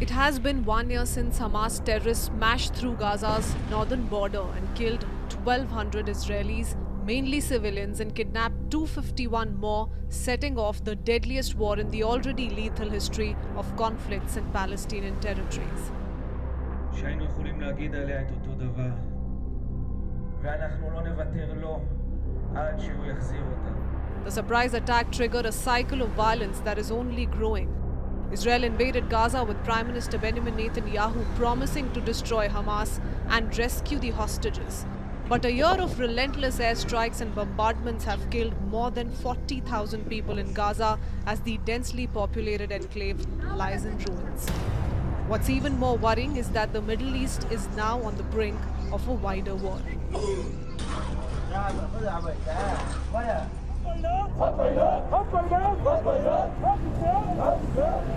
It has been 1 year since Hamas terrorists smashed through Gaza's northern border and killed 1,200 Israelis, mainly civilians, and kidnapped 251 more, setting off the deadliest war in the already lethal history of conflicts in Palestinian territories. שהיינו יכולים להגיד עליה את אותו דבר, ואנחנו לא נוותר לו עד שהוא יחזיר אותה. The surprise attack triggered a cycle of violence that is only growing. Israel invaded Gaza with Prime Minister Benjamin Netanyahu promising to destroy Hamas and rescue the hostages. But a year of relentless airstrikes and bombardments have killed more than 40,000 people in Gaza as the densely populated enclave lies in ruins. What's even more worrying is that the Middle East is now on the brink of a wider war.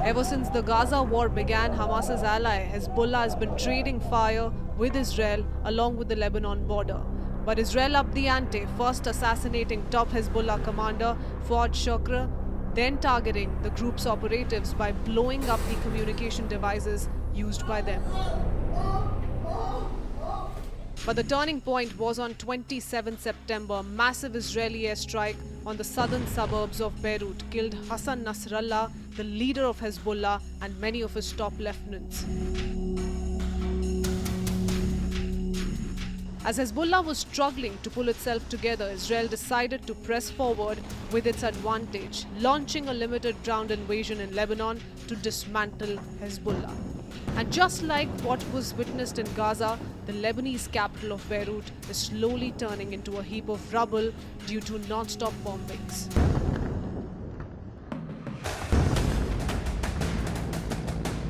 Ever since the Gaza war began, Hamas's ally Hezbollah has been trading fire with Israel along with the Lebanon border. But Israel upped the ante, first assassinating top Hezbollah commander Fuad Shukr, then targeting the group's operatives by blowing up the communication devices used by them. But the turning point was on 27 September. A massive Israeli airstrike on the southern suburbs of Beirut killed Hassan Nasrallah, the leader of Hezbollah, and many of his top lieutenants. As Hezbollah was struggling to pull itself together, Israel decided to press forward with its advantage, launching a limited ground invasion in Lebanon to dismantle Hezbollah. And just like what was witnessed in Gaza, the Lebanese capital of Beirut is slowly turning into a heap of rubble due to non-stop bombings.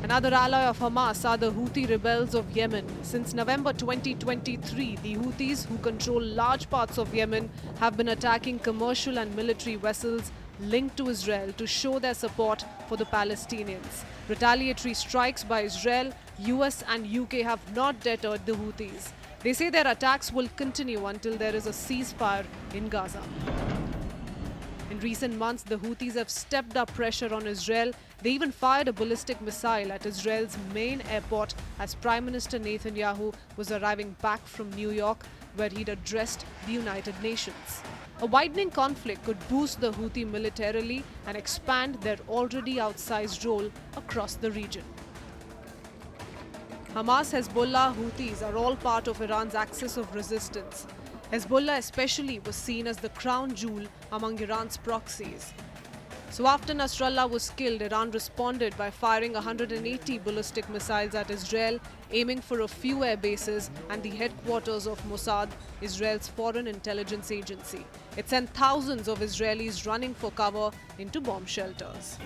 Another ally of Hamas are the Houthi rebels of Yemen. Since November 2023, the Houthis, who control large parts of Yemen, have been attacking commercial and military vessels linked to Israel to show their support for the Palestinians. Retaliatory strikes by Israel, US and UK have not deterred the Houthis. They say their attacks will continue until there is a ceasefire in Gaza. In recent months, the Houthis have stepped up pressure on Israel. They even fired a ballistic missile at Israel's main airport as Prime Minister Netanyahu was arriving back from New York, where he'd addressed the United Nations. A widening conflict could boost the Houthi militarily and expand their already outsized role across the region. Hamas, Hezbollah, Houthis are all part of Iran's axis of resistance. Hezbollah especially was seen as the crown jewel among Iran's proxies. So after Nasrallah was killed, Iran responded by firing 180 ballistic missiles at Israel, aiming for a few air bases and the headquarters of Mossad, Israel's foreign intelligence agency. It sent thousands of Israelis running for cover into bomb shelters.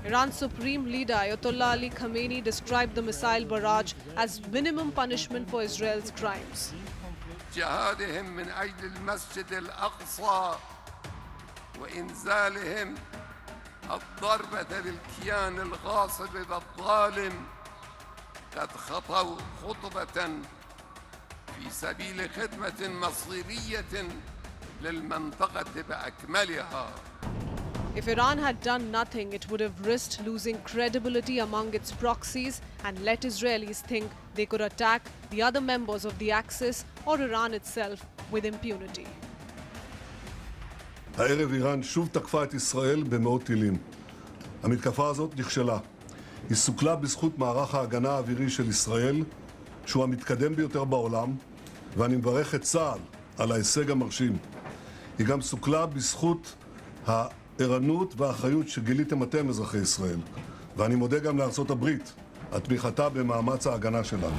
Iran's supreme leader Ayatollah Ali Khamenei described the missile barrage as minimum punishment for Israel's crimes. جهادهم من أجل المسجد الأقصى وإنزالهم الضربة للكيان الغاصب والظالم قد خطوا خطوة في سبيل خدمة مصيرية للمنطقة بأكملها. If Iran had done nothing, it would have risked losing credibility among its proxies and let Israelis think they could attack the other members of the Axis or Iran itself with impunity. הערב איראן שוב תקפה את ישראל במאות טילים. המתקפה הזאת נכשלה. היא סוכלה בזכות מערך ההגנה האווירי של ישראל, שהוא המתקדם ביותר בעולם, ואני מברך את צה"ל על ההישג המרשים. היא גם סוכלה בזכות הערנות והאחריות שגיליתם אתם, אזרחי ישראל. ואני מודה גם לארצות הברית על תמיכתה במאמץ ההגנה שלנו.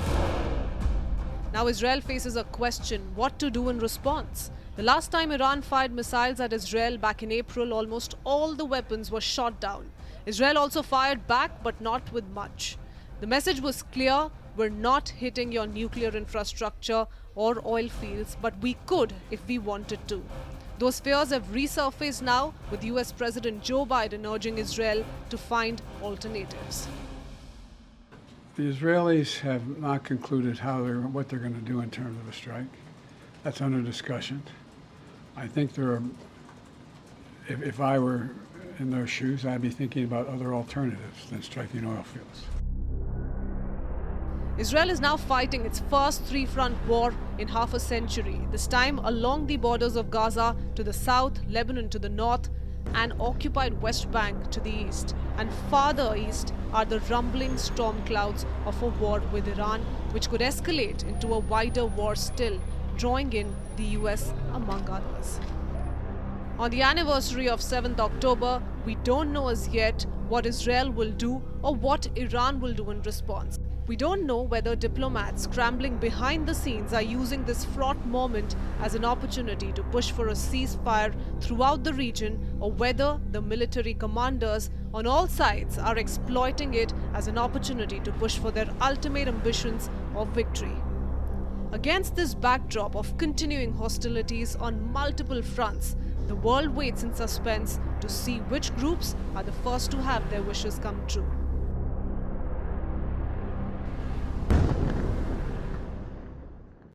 Now Israel faces a question: what to do in response? The last time Iran fired missiles at Israel back in April, almost all the weapons were shot down. Israel also fired back, but not with much. The message was clear: we're not hitting your nuclear infrastructure or oil fields, but we could if we wanted to. Those fears have resurfaced now, with US President Joe Biden urging Israel to find alternatives. The Israelis have not concluded what they're going to do in terms of a strike. That's under discussion. I think if I were in their shoes, I'd be thinking about other alternatives than striking oil fields. Israel is now fighting its first three-front war in half a century, this time along the borders of Gaza to the south, Lebanon to the north, and occupied West Bank to the east. And farther east are the rumbling storm clouds of a war with Iran, which could escalate into a wider war still, drawing in the US among others. On the anniversary of 7th October, we don't know as yet what Israel will do or what Iran will do in response. We don't know whether diplomats scrambling behind the scenes are using this fraught moment as an opportunity to push for a ceasefire throughout the region, or whether the military commanders on all sides are exploiting it as an opportunity to push for their ultimate ambitions of victory. Against this backdrop of continuing hostilities on multiple fronts, the world waits in suspense to see which groups are the first to have their wishes come true.